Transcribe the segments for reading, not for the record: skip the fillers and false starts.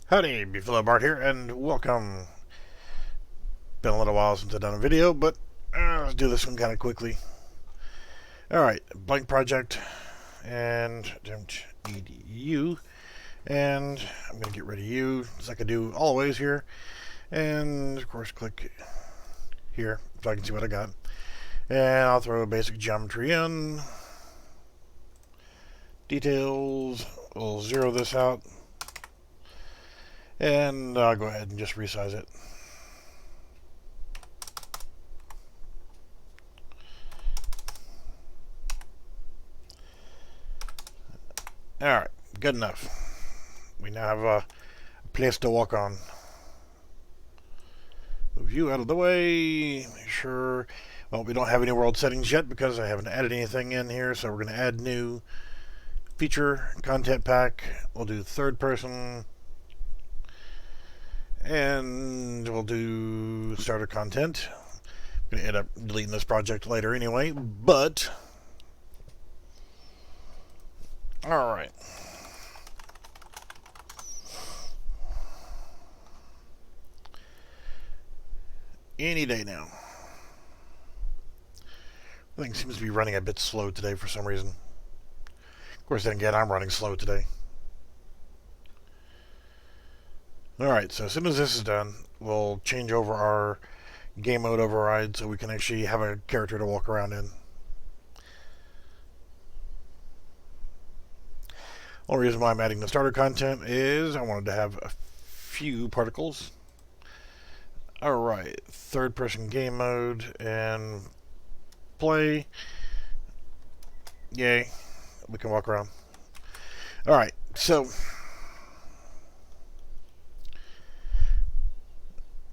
Howdy, Beefalo Bart here, and welcome. Been a little while since I've done a video, but let's do this one kind of quickly. Alright, blank project, and don't need you, and I'm going to get rid of you, as I can do always here, and of course click here so I can see what I got. And I'll throw a basic geometry in. Details, we'll zero this out, and I'll go ahead and just resize it. Alright, good enough. We now have a place to walk on. Move you out of the way. Make sure. Well, we don't have any world settings yet because I haven't added anything in here, so we're going to add new feature content pack. We'll do third person, and we'll do starter content. I'm going to end up deleting this project later anyway, but all right. Any day now. Everything seems to be running a bit slow today for some reason. Of course, then again, I'm running slow today. Alright, so as soon as this is done, we'll change over our game mode override so we can actually have a character to walk around in. Only reason why I'm adding the starter content is I wanted to have a few particles. Alright, third person game mode and play. Yay, we can walk around. Alright, so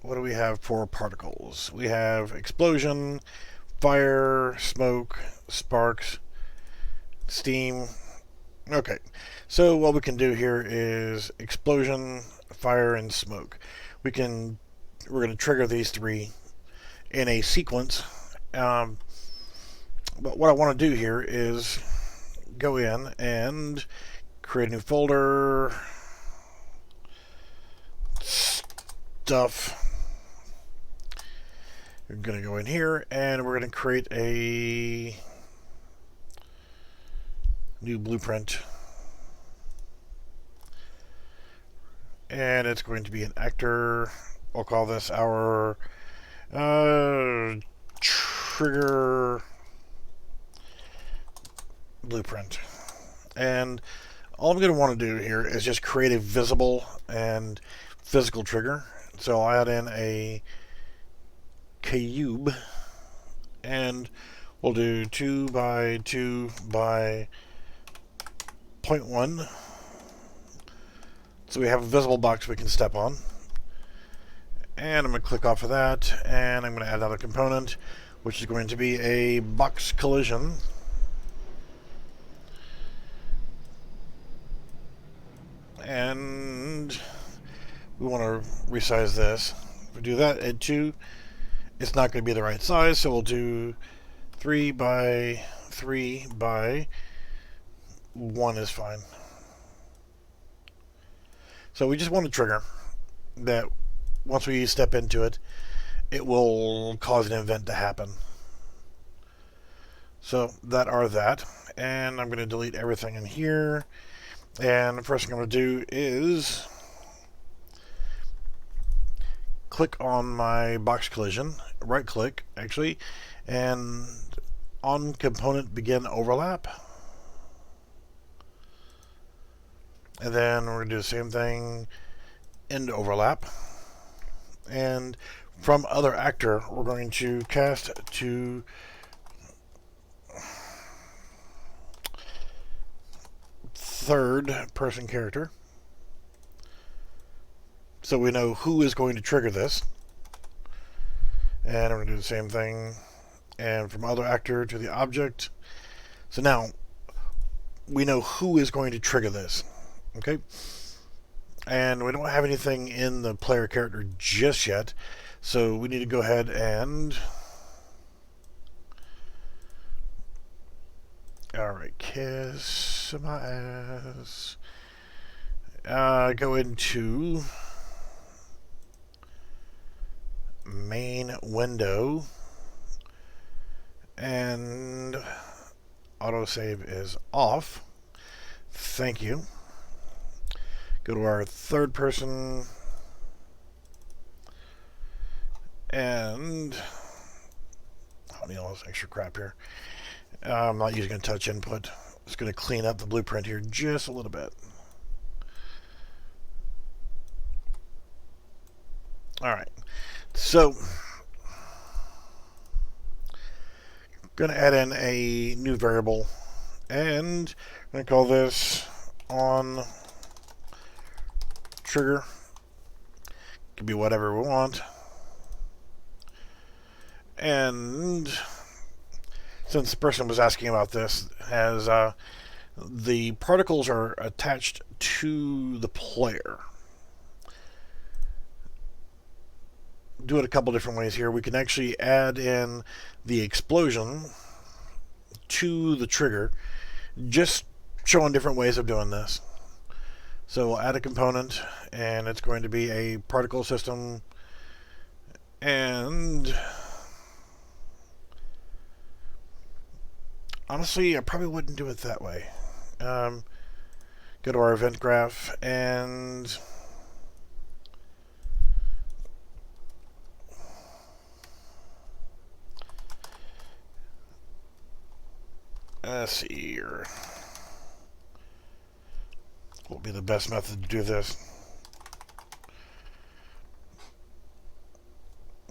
what do we have for particles? We have explosion, fire, smoke, sparks, steam. Okay, so what we can do here is explosion, fire, and smoke. We're going to trigger these three in a sequence. But what I want to do here is go in and create a new folder, stuff. We're going to go in here and we're going to create a new blueprint. And it's going to be an actor. We'll call this our trigger blueprint. And all I'm going to want to do here is just create a visible and physical trigger. So I'll add in a cube and we'll do 2 by 2 by 0.1. So we have a visible box we can step on. And I'm going to click off of that, and I'm going to add another component, which is going to be a box collision. And we want to resize this. If we do that at 2, it's not going to be the right size, so we'll do 3 by 3 by 1 is fine. So we just want a trigger that once we step into it, it will cause an event to happen. So that are that. And I'm going to delete everything in here. And the first thing I'm going to do is click on my box collision, right click actually, and on component begin overlap. And then we're going to do the same thing, end overlap. And from other actor, we're going to cast to third person character. So we know who is going to trigger this. And we're going to do the same thing. And from other actor to the object. So now we know who is going to trigger this. Okay, and we don't have anything in the player character just yet, so we need to go ahead and alright, kiss my ass, go into main window, and autosave is off. Thank you. Go to our third person, and I need all this extra crap here. I'm not using a touch input. It's going to clean up the blueprint here just a little bit. Alright, so I'm going to add in a new variable, and I'm going to call this on trigger. Could be whatever we want. And since the person was asking about this, as the particles are attached to the player. Do it a couple different ways here. We can actually add in the explosion to the trigger, just showing different ways of doing this. So we'll add a component, and it's going to be a particle system, and honestly, I probably wouldn't do it that way. Go to our event graph, and let's see here. What would be the best method to do this?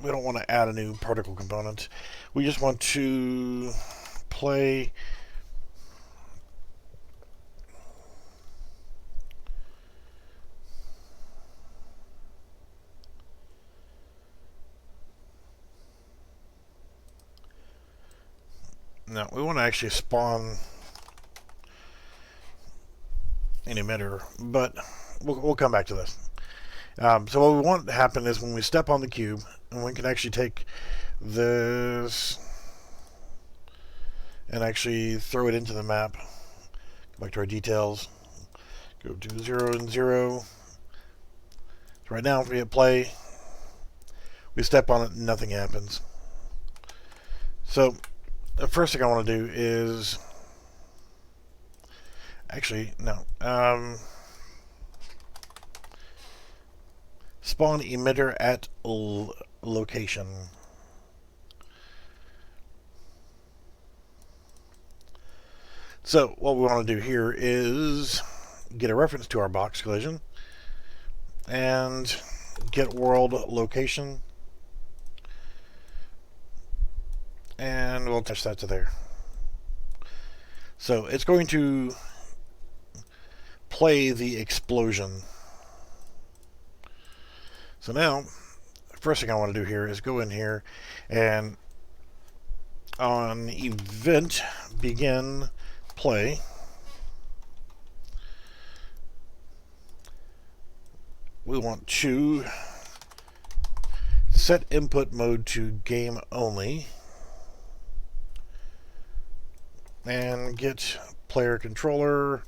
We don't want to add a new particle component. We just want to play no, we want to actually spawn an emitter, but we'll come back to this. So what we want to happen is when we step on the cube, and we can actually take this and actually throw it into the map. Go back to our details. Go to 0 and 0. So right now, if we hit play, we step on it and nothing happens. So the first thing I want to do is actually, no. Spawn emitter at location. So what we want to do here is get a reference to our box collision and get world location, and we'll attach that to there. So it's going to play the explosion. So now, first thing I want to do here is go in here and on event begin play, we want to set input mode to game only and get player controller,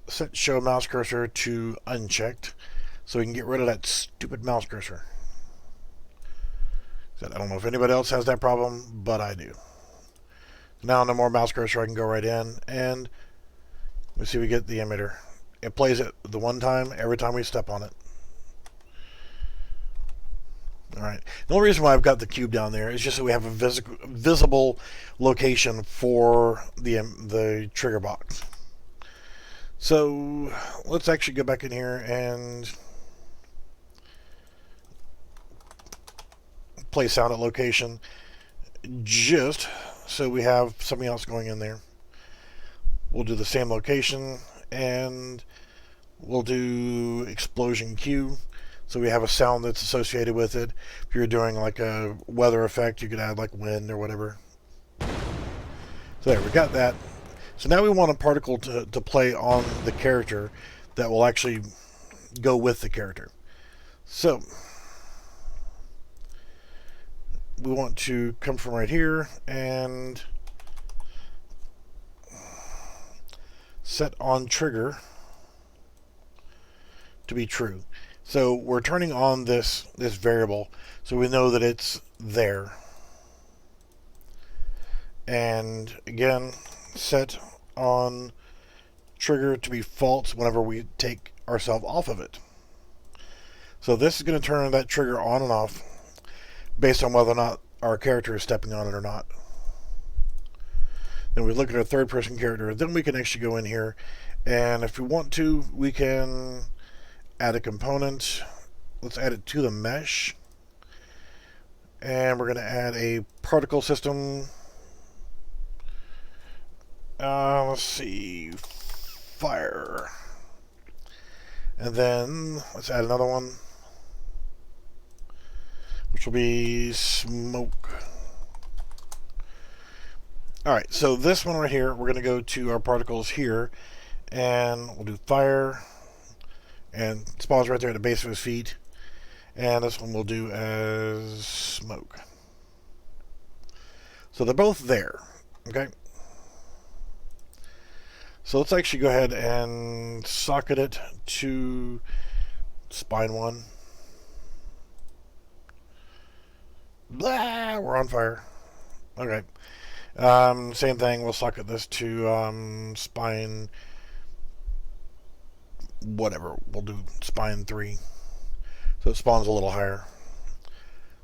set show mouse cursor to unchecked so we can get rid of that stupid mouse cursor. I don't know if anybody else has that problem, but I do. Now no more mouse cursor, I can go right in, and we see we get the emitter. It plays it the one time every time we step on it. Alright, the only reason why I've got the cube down there is just so we have a visible location for the trigger box. So let's actually go back in here and play sound at location, just so we have something else going in there. We'll do the same location, and we'll do explosion cue, so we have a sound that's associated with it. If you're doing like a weather effect, you could add like wind or whatever. So there, we got that. So now we want a particle to play on the character that will actually go with the character. So we want to come from right here and set on trigger to be true. So we're turning on this variable so we know that it's there. And again, set on trigger to be false whenever we take ourselves off of it. So this is going to turn that trigger on and off based on whether or not our character is stepping on it or not. Then we look at our third person character. Then we can actually go in here, and if we want to, we can add a component. Let's add it to the mesh. And we're going to add a particle system. Let's see, fire. And then let's add another one, which will be smoke. Alright, so this one right here, we're going to go to our particles here, and we'll do fire, and it spawns right there at the base of his feet. And this one we'll do as smoke. So they're both there, okay? So let's actually go ahead and socket it to spine 1. Blah, we're on fire. Okay. Same thing, we'll socket this to spine whatever. We'll do spine 3. So it spawns a little higher.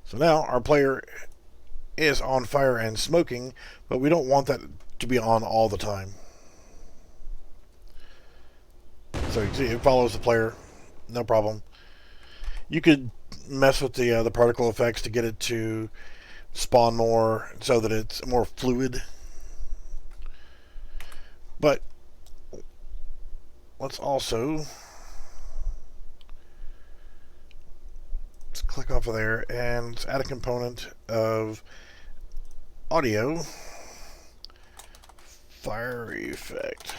So now our player is on fire and smoking, but we don't want that to be on all the time. So you can see it follows the player, no problem. You could mess with the particle effects to get it to spawn more so that it's more fluid. But let's also click off of there and let's add a component of audio fire effect.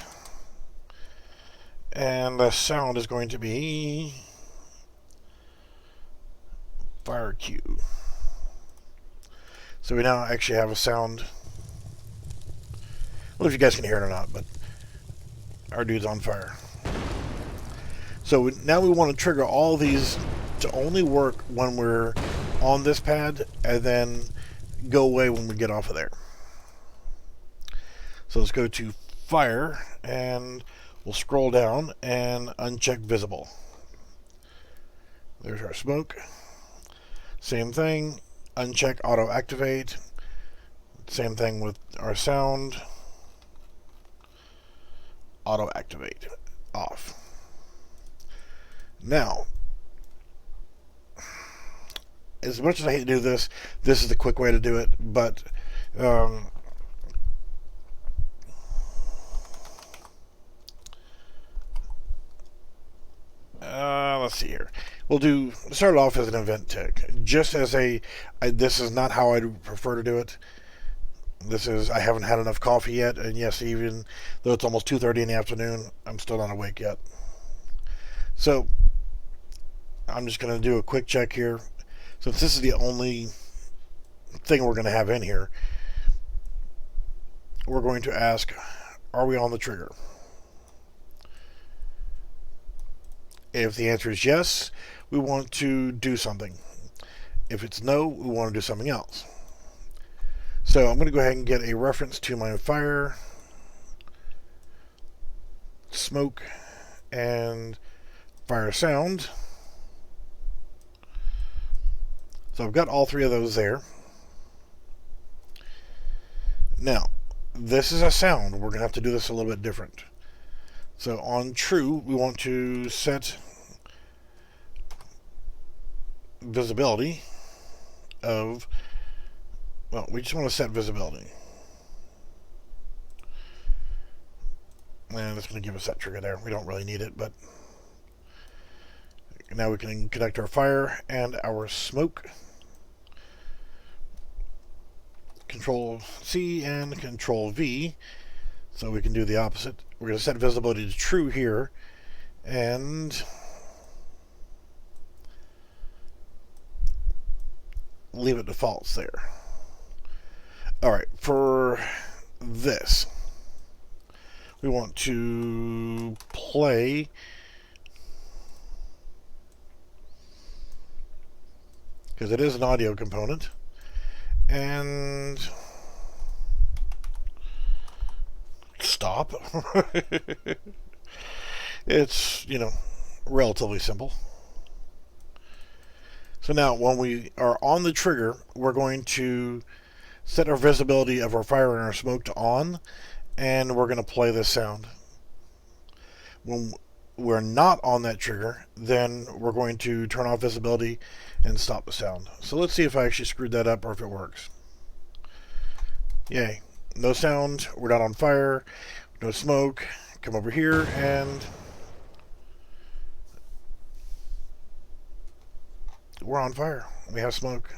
And the sound is going to be fire cue. So we now actually have a sound. Well, if you guys can hear it or not, but our dude's on fire. So now we want to trigger all these to only work when we're on this pad and then go away when we get off of there. So let's go to fire and we'll scroll down and uncheck visible. There's our smoke. Same thing, uncheck auto activate. Same thing with our sound. Auto activate off. Now, as much as I hate to do this, this is the quick way to do it, but let's see here. We'll start it off as an event tick. Just as this is not how I'd prefer to do it. This is, I haven't had enough coffee yet, and yes, even though it's almost 2:30 in the afternoon, I'm still not awake yet. So, I'm just going to do a quick check here. Since this is the only thing we're going to have in here, we're going to ask, are we on the trigger? If the answer is yes, we want to do something. If it's no, we want to do something else. So I'm going to go ahead and get a reference to my fire, smoke, and fire sound. So I've got all three of those there. Now, this is a sound. We're going to have to do this a little bit different. So on true, we want to set visibility of, well, we just want to set visibility. And it's going to give us that trigger there. We don't really need it, but now we can connect our fire and our smoke. Control C and Control V, so we can do the opposite. We're going to set visibility to true here, and leave it to false there. Alright, for this, We want to play because it is an audio component, and stop. It's, relatively simple. So now when we are on the trigger, we're going to set our visibility of our fire and our smoke to on, and we're going to play this sound. When we're not on that trigger, then we're going to turn off visibility and stop the sound. So let's see if I actually screwed that up or if it works. Yay. No sound, we're not on fire, no smoke. Come over here and we're on fire. We have smoke.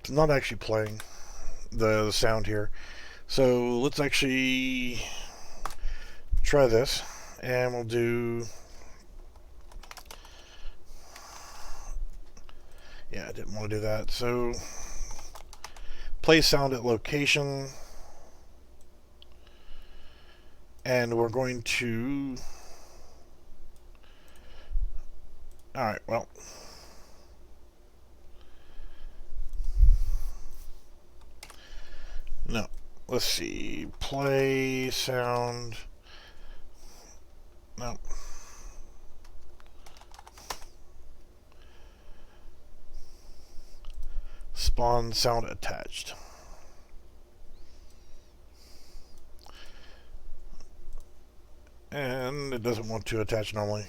It's not actually playing the sound here. So let's actually try this, and we'll do... Yeah, I didn't want to do that. So play sound at location, and we're going to... Alright, well... No. Let's see. Play sound. No. Spawn sound attached. And it doesn't want to attach normally.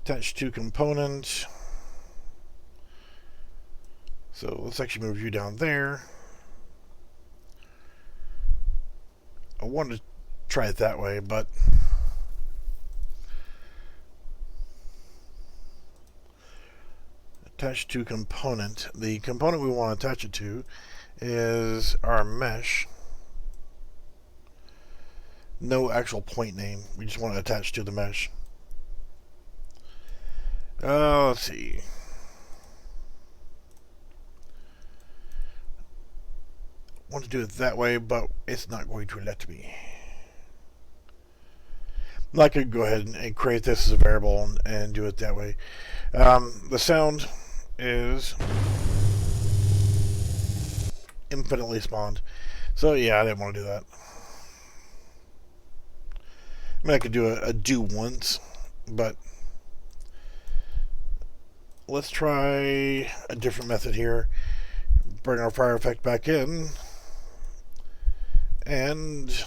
Attach to component. So let's actually move you down there. I wanted to try it that way, but attach to component. The component we want to attach it to is our mesh. No actual point name. We just want to attach to the mesh. Let's see. I want to do it that way, but it's not going to let me. I could go ahead and create this as a variable and do it that way. The sound is infinitely spawned. So yeah, I didn't want to do that. I mean, I could do a do once, but let's try a different method here. Bring our fire effect back in and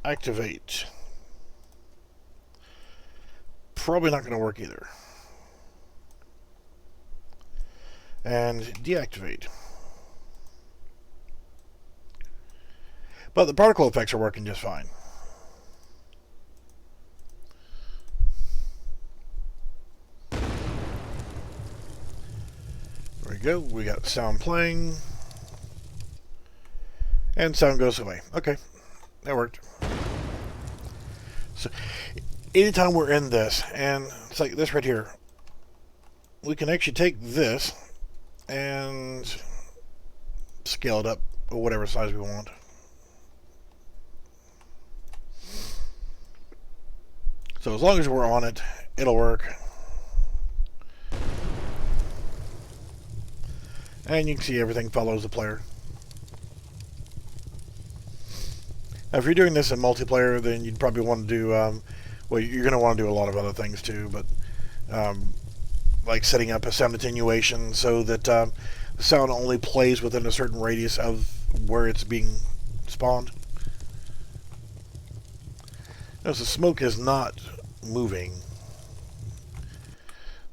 activate. Probably not going to work either. And deactivate. But the particle effects are working just fine. There we go. We got sound playing. And sound goes away. Okay. That worked. So, anytime we're in this, and it's like this right here, we can actually take this and scale it up or whatever size we want. So as long as we're on it, it'll work. And you can see everything follows the player. Now, if you're doing this in multiplayer, then you'd probably want to do, well, you're going to want to do a lot of other things too, but like setting up a sound attenuation so that the sound only plays within a certain radius of where it's being spawned. Notice the smoke is not moving.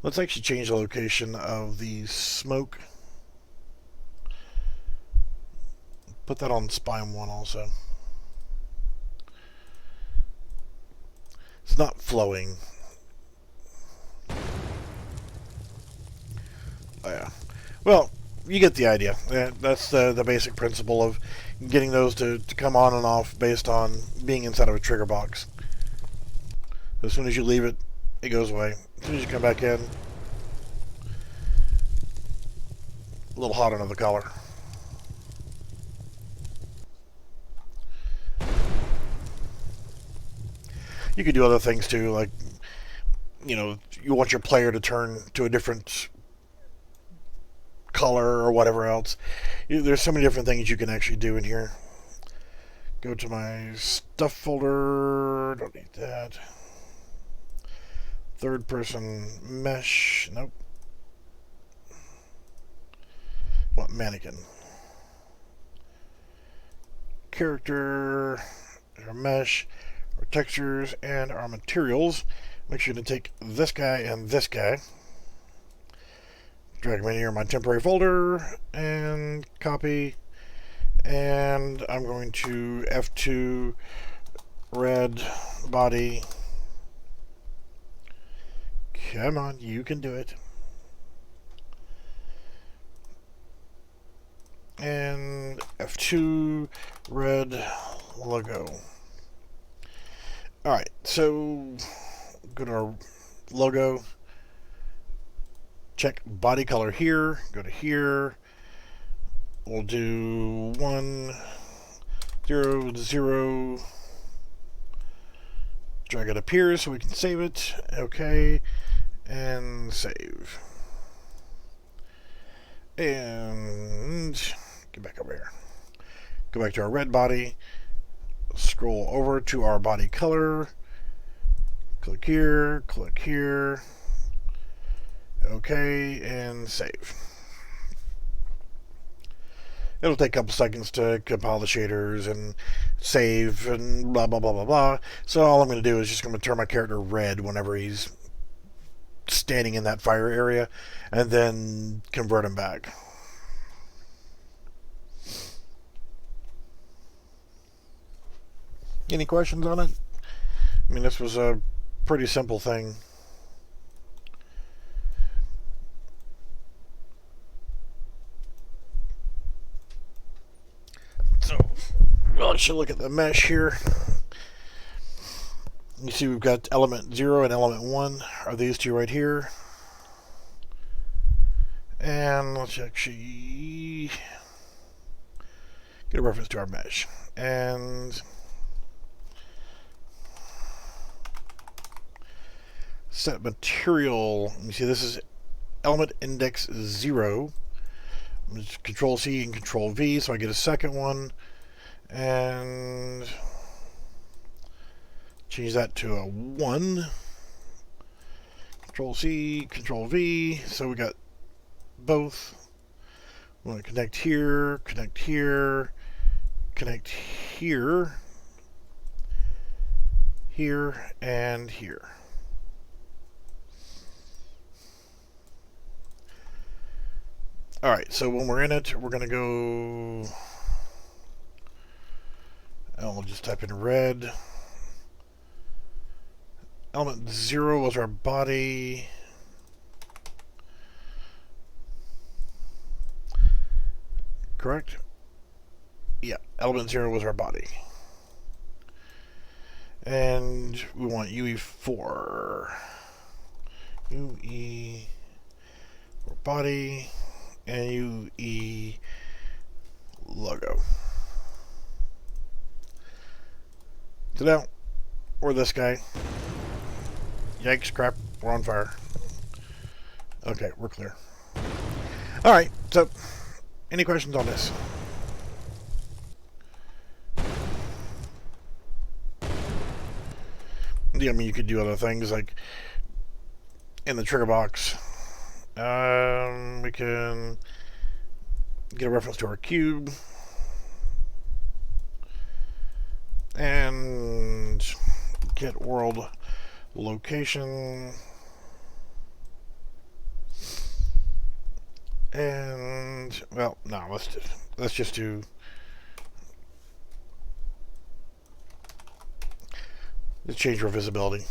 Let's actually change the location of the smoke. Put that on spine 1 also. It's not flowing. Oh, yeah. Well, you get the idea. That's the basic principle of getting those to come on and off based on being inside of a trigger box. As soon as you leave it it goes away. As soon as you come back in, a little hot under the collar. You could do other things too, like, you know, you want your player to turn to a different color or whatever else. There's so many different things you can actually do in here. Go to my stuff folder. Don't need that. Third person mesh. Nope. What mannequin? Character. Our mesh. Our textures and our materials. Make sure to take this guy and this guy. Drag them in here in my temporary folder and copy. And I'm going to F2 red body. Come on, you can do it. And F2 red logo. Alright, so go to our logo. Check body color here. Go to here. We'll do 1, 0, 0. Drag it up here so we can save it. Okay. And save. And get back over here. Go back to our red body. Scroll over to our body color. Click here. Click here. Okay. And save. It'll take a couple seconds to compile the shaders and save and blah, blah, blah, blah, blah. So all I'm going to do is just going to turn my character red whenever he's standing in that fire area and then convert him back. Any questions on it? I mean, this was a pretty simple thing. So, let's look at the mesh here. You see we've got element 0 and element 1 are these two right here. And let's actually get a reference to our mesh. And set material. You see this is element index 0. Control C and Control V, so I get a second one, and change that to a 1. Control C, Control V, so we got both. We want to connect here, connect here, connect here, here, and here. Alright, so when we're in it, we're going to go, and we'll just type in red. Element 0 was our body. Correct? Yeah, element 0 was our body. And we want UE4. UE for body. And UE logo. So now, we're this guy. Yikes, crap, we're on fire. Okay, we're clear. Alright, so, any questions on this? Yeah, I mean, you could do other things, like, in the trigger box. We can get a reference to our cube and get world location and well, no, let's just do let's change our visibility.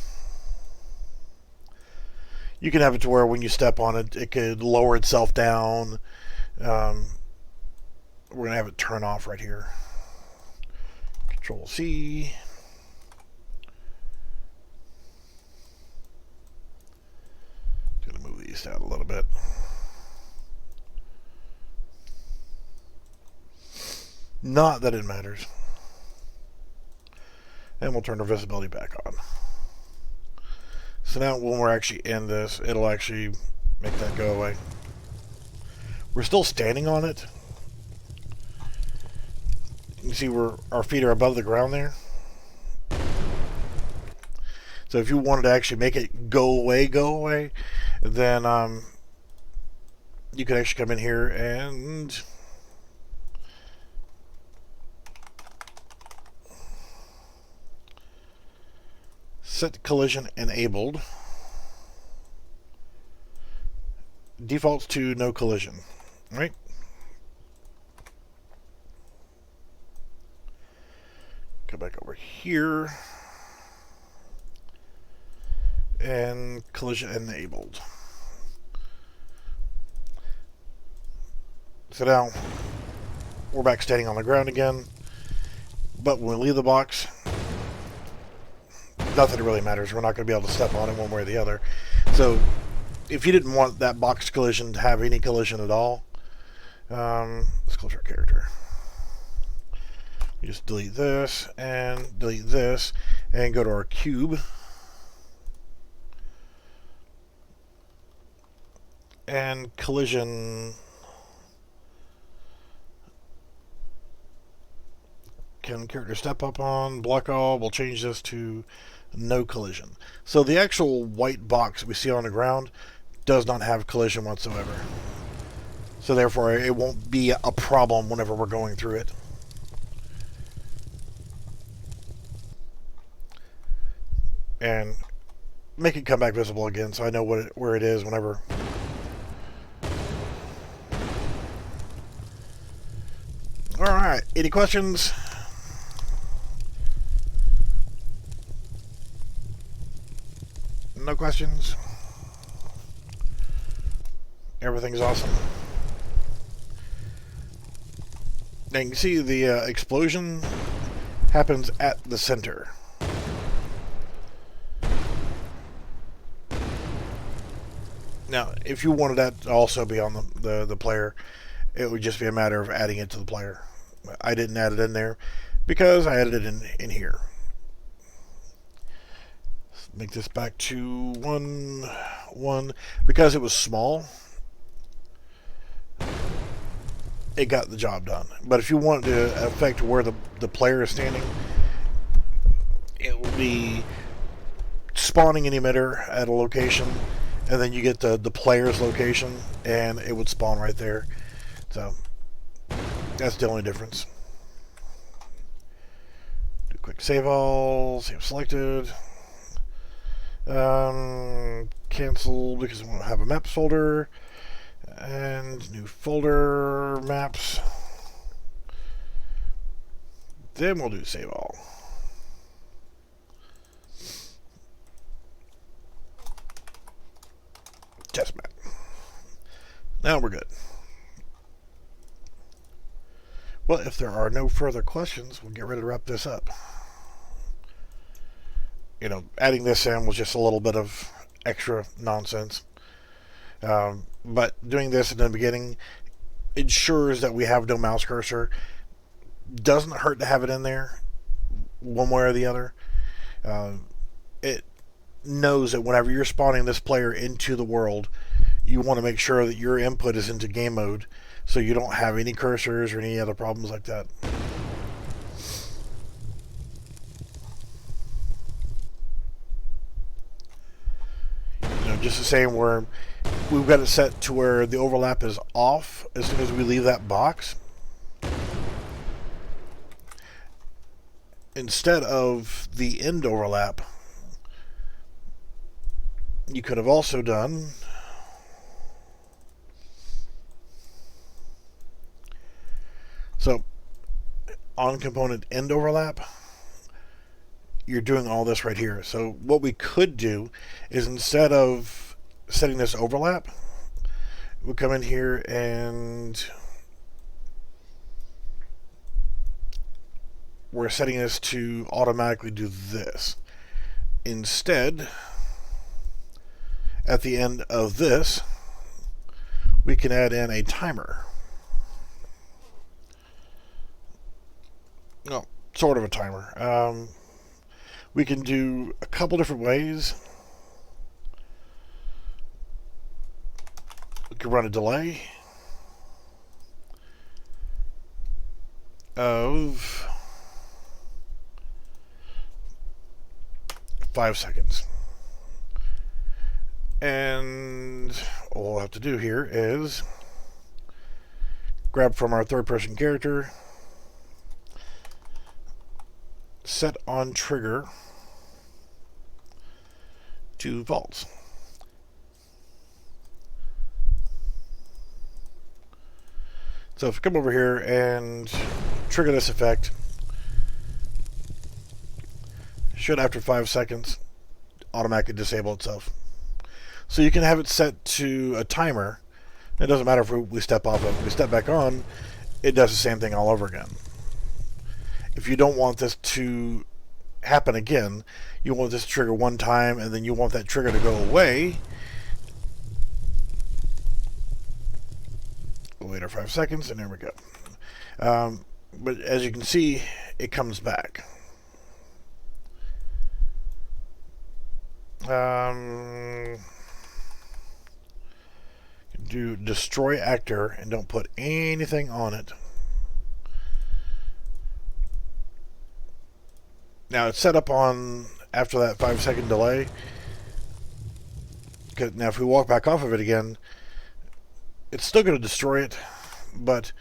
You can have it to where when you step on it, it could lower itself down. We're going to have it turn off right here. Control C. radius down a little bit. Not that it matters. And we'll turn our visibility back on. So now when we're actually in this, it'll actually make that go away. We're still standing on it. You see our feet are above the ground there. So if you wanted to actually make it go away, then you could actually come in here and set collision enabled. Defaults to no collision, right? Go back over here and collision enabled. So now we're back standing on the ground again, but when we leave the box, nothing really matters. We're not going to be able to step on it one way or the other. So if you didn't want that box collision to have any collision at all, let's close our character. We just delete this and go to our cube. And collision. Can character step up on, block all, we'll change this to no collision. So the actual white box we see on the ground does not have collision whatsoever. So therefore it won't be a problem whenever we're going through it. And make it come back visible again so I know where it is whenever. Alright, any questions? No questions? Everything's awesome. Now you can see the explosion happens at the center. Now, if you wanted that to also be on the player, it would just be a matter of adding it to the player. I didn't add it in there because I added it in here. Let's make this back to 1. Because it was small, it got the job done. But if you want to affect where the player is standing, it will be spawning an emitter at a location, and then you get the player's location, and it would spawn right there. So that's the only difference. Do quick save all, save selected. Cancel because we want to have a maps folder. And new folder, maps. Then we'll do save all. Test map. Now we're good. Well, if there are no further questions, we'll get ready to wrap this up. You know, adding this in was just a little bit of extra nonsense. But doing this in the beginning ensures that we have no mouse cursor. Doesn't hurt to have it in there, one way or the other. It knows that whenever you're spawning this player into the world, you want to make sure that your input is into game mode, so you don't have any cursors or any other problems like that. You know, just the same where we've got it set to where the overlap is off as soon as we leave that box. Instead of the end overlap, you could have also done so on component end overlap, you're doing all this right here. So what we could do is, instead of setting this overlap, we'll come in here and we're setting this to automatically do this. Instead, at the end of this, we can add in a timer. No, sort of a timer. We can do a couple different ways. We can run a delay of 5 seconds. And all we'll have to do here is grab from our third-person character, set on trigger to false. So if we come over here and trigger this effect, should after 5 seconds automatically disable itself. So you can have it set to a timer. It doesn't matter if we step off of it. If we step back on, it does the same thing all over again. If you don't want this to happen again, you want this to trigger one time and then you want that trigger to go away, we'll wait our 5 seconds and there we go. But as you can see, it comes back. Do destroy actor and don't put anything on it. Now it's set up on after that 5-second delay. Now if we walk back off of it again, it's still going to destroy it, but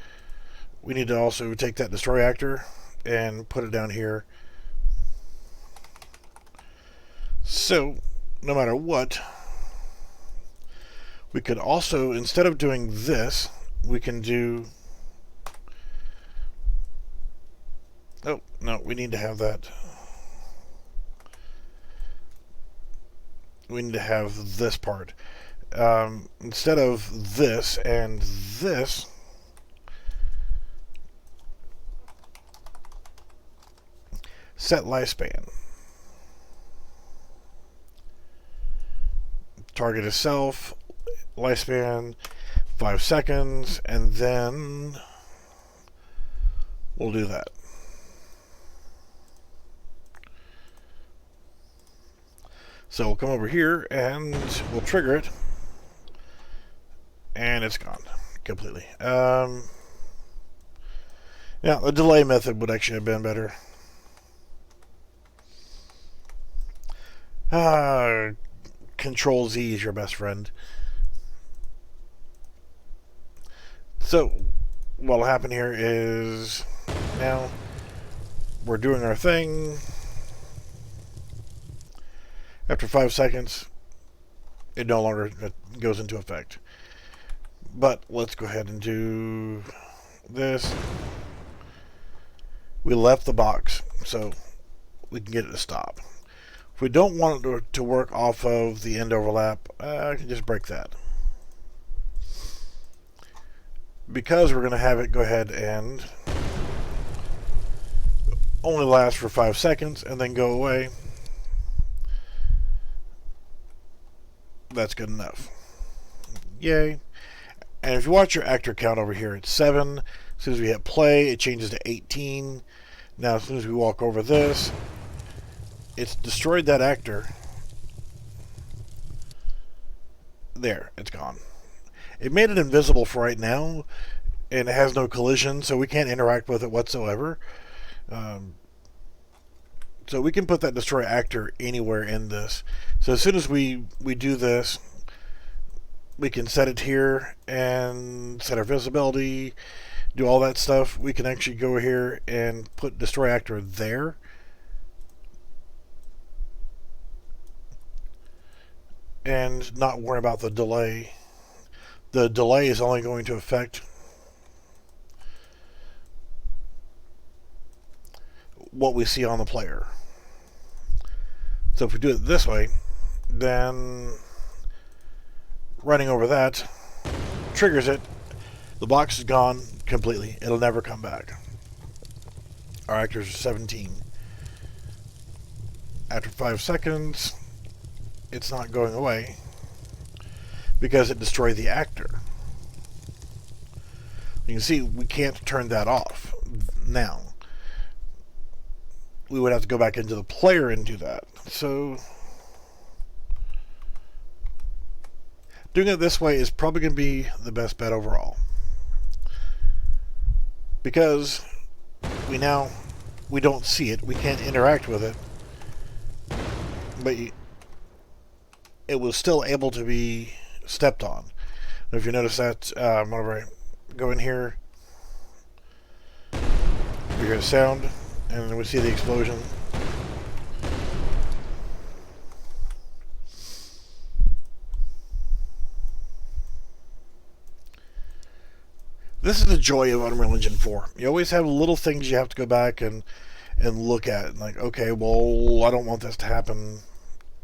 we need to also take that destroy actor and put it down here. So no matter what, we could also, instead of doing this, we can do... Oh, no, we need to have that. We need to have this part. Instead of this and this, set lifespan. Target is self, lifespan 5 seconds, and then we'll do that. So we'll come over here and we'll trigger it, and it's gone completely. Now the delay method would actually have been better. Control Z is your best friend. So what'll happen here is now we're doing our thing. After 5 seconds, it no longer goes into effect. But let's go ahead and do this. We left the box so we can get it to stop. If we don't want it to work off of the end overlap, I can just break that. Because we're going to have it go ahead and only last for 5 seconds and then go away, that's good enough. Yay. And if you watch your actor count over here, it's 7. As soon as we hit play, it changes to 18. Now as soon as we walk over this, it's destroyed that actor. There, it's gone. It made it invisible for right now, and it has no collision, so we can't interact with it whatsoever. So we can put that destroy actor anywhere in this. So as soon as we do this, we can set it here and set our visibility, do all that stuff. We can actually go here and put destroy actor there. And not worry about the delay. The delay is only going to affect what we see on the player. So if we do it this way, then running over that triggers it. The box is gone completely. It'll never come back. Our actors are 17. After 5 seconds, it's not going away. because it destroyed the actor. You can see we can't turn that off now. We would have to go back into the player and do that. So doing it this way is probably going to be the best bet overall, because we don't see it, we can't interact with it, but it was still able to be stepped on. If you notice that, whenever I go in here, we hear a sound, and then we see the explosion. This is the joy of Unreal Engine 4. You always have little things you have to go back and look at. Like, okay, well, I don't want this to happen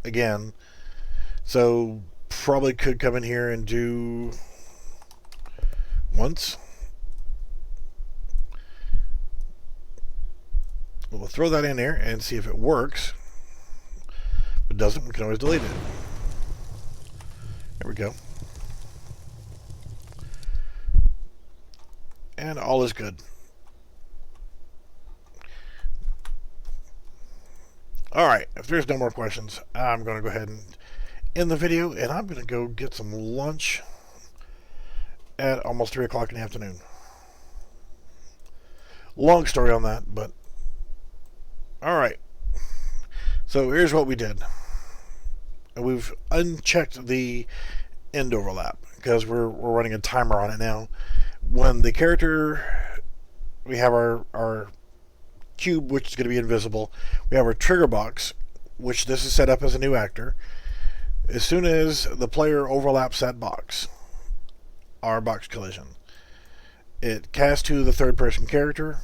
again. So, probably could come in here and do once. We'll throw that in there and see if it works. If it doesn't, we can always delete it. There we go. And all is good. Alright, if there's no more questions, I'm going to go ahead and end the video, and I'm going to go get some lunch at almost 3 o'clock in the afternoon. Long story on that, but alright. So here's what we did. We've unchecked the end overlap because we're running a timer on it now. When the character, we have our cube, which is going to be invisible. We have our trigger box, which this is set up as a new actor. As soon as the player overlaps that box, our box collision, it casts to the third person character.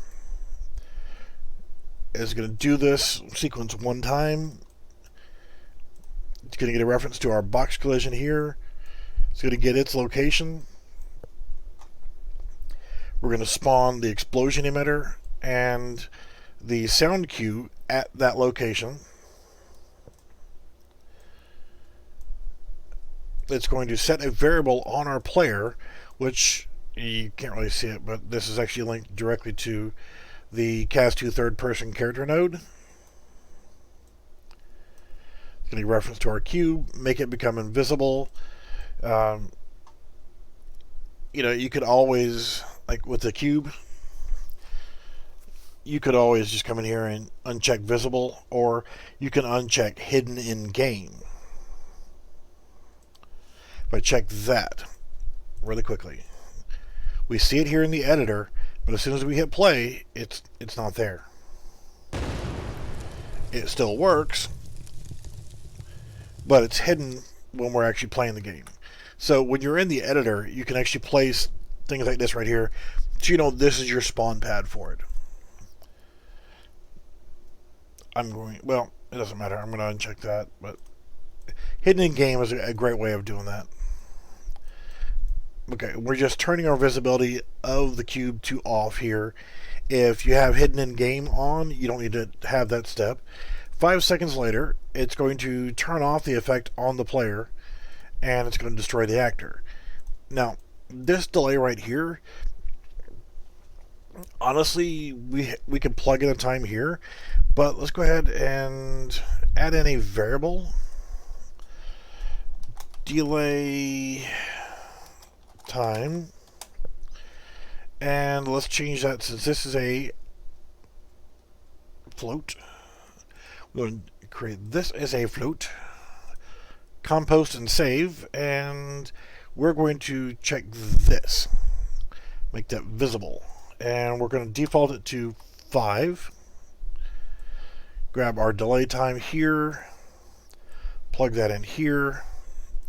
It's going to do this sequence one time. It's going to get a reference to our box collision here. It's going to get its location. We're going to spawn the explosion emitter and the sound cue at that location. It's going to set a variable on our player, which you can't really see it, but this is actually linked directly to the cast to third person character node. It's going to reference to our cube, make it become invisible. You could always, like with the cube, you could always just come in here and uncheck visible, or you can uncheck hidden in game. If I check that really quickly, we see it here in the editor, but as soon as we hit play, it's not there. It still works, but it's hidden when we're actually playing the game. So when you're in the editor, you can actually place things like this right here, so you know this is your spawn pad for it. Well, it doesn't matter. I'm going to uncheck that, but hidden in game is a great way of doing that. Okay, we're just turning our visibility of the cube to off here. If you have hidden in game on, you don't need to have that step. 5 seconds later, it's going to turn off the effect on the player, and it's going to destroy the actor. Now, this delay right here, honestly, we can plug in a time here, but let's go ahead and add in a variable. Delay time, and let's change that, since this is a float, we're going to create this as a float, compost and save, and we're going to check this, make that visible, and we're going to default it to 5. Grab our delay time here, plug that in here,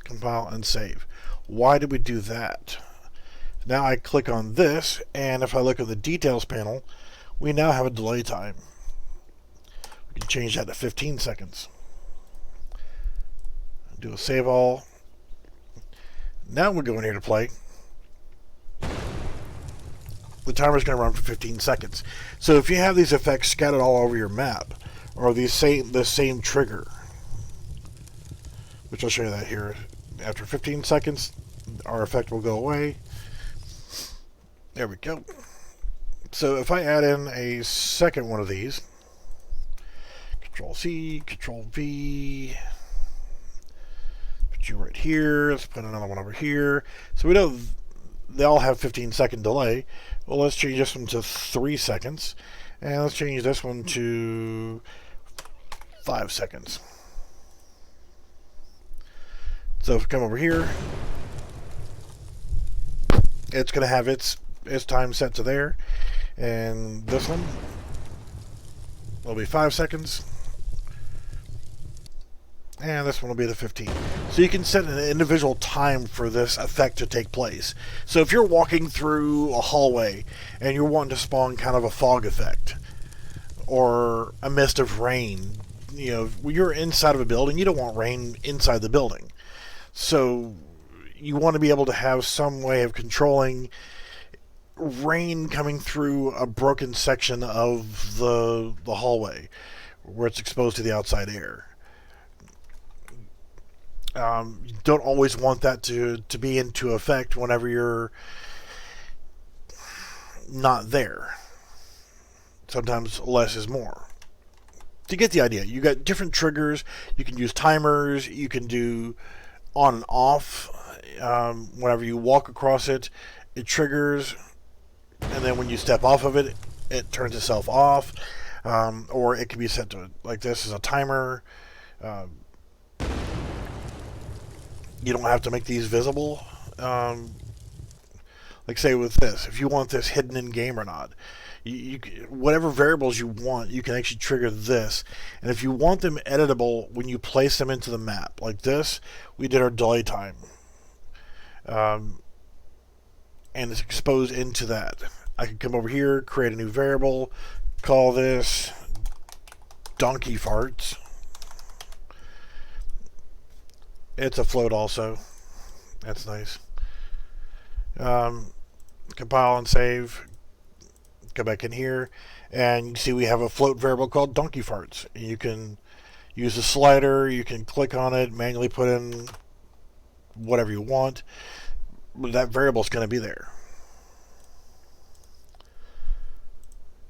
compile and save. Why did we do that? Now I click on this, and if I look at the details panel, we now have a delay time. We can change that to 15 seconds. Do a save all. Now we're going here to play. The timer is going to run for 15 seconds. So if you have these effects scattered all over your map, or the same trigger, which I'll show you that here After 15 seconds, our effect will go away. There we go. So if I add in a second one of these, Control C, Control V, put you right here. Let's put another one over here. So we know they all have 15-second delay. Well, let's change this one to 3 seconds. And let's change this one to 5 seconds. So if we come over here, it's going to have its time set to there. And this one will be 5 seconds. And this one will be the 15. So you can set an individual time for this effect to take place. So if you're walking through a hallway and you're wanting to spawn kind of a fog effect or a mist of rain, you know, when you're inside of a building, you don't want rain inside the building. So you want to be able to have some way of controlling rain coming through a broken section of the hallway where it's exposed to the outside air. You don't always want that to be into effect whenever you're not there. Sometimes less is more. To get the idea, you got different triggers. You can use timers. You can do on and off. Whenever you walk across it, it triggers, and then when you step off of it, it turns itself off. Or it can be set to like this as a timer. You don't have to make these visible. Like say with this, if you want this hidden in game or not, you whatever variables you want, you can actually trigger this. And if you want them editable when you place them into the map, like this, we did our delay time, and it's exposed into that. I can come over here, create a new variable, call this donkey farts. It's a float also. That's nice. Compile and save. Go back in here, and you can see we have a float variable called donkey farts. You can use a slider. You can click on it, manually put in whatever you want. That variable is going to be there.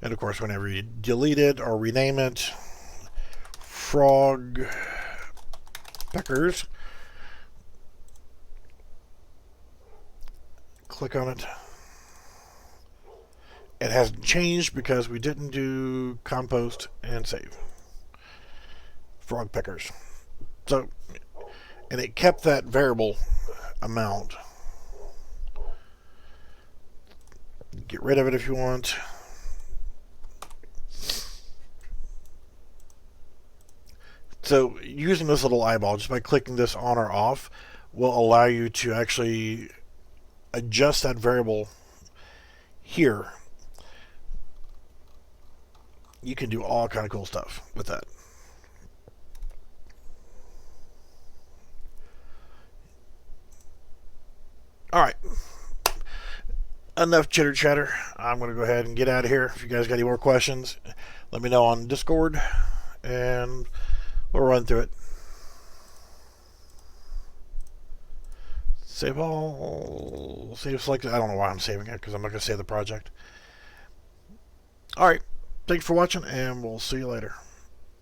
And of course, whenever you delete it or rename it, frog peckers. Click on it. It hasn't changed because we didn't do compost and save. Frog pickers. So, and it kept that variable amount. Get rid of it if you want. So, using this little eyeball, just by clicking this on or off, will allow you to actually adjust that variable here. You can do all kind of cool stuff with that. Alright. Enough chitter chatter. I'm going to go ahead and get out of here. If you guys got any more questions, let me know on Discord, and we'll run through it. Save all. Save selected. I don't know why I'm saving it, because I'm not going to save the project. Alright. Thanks for watching, and we'll see you later.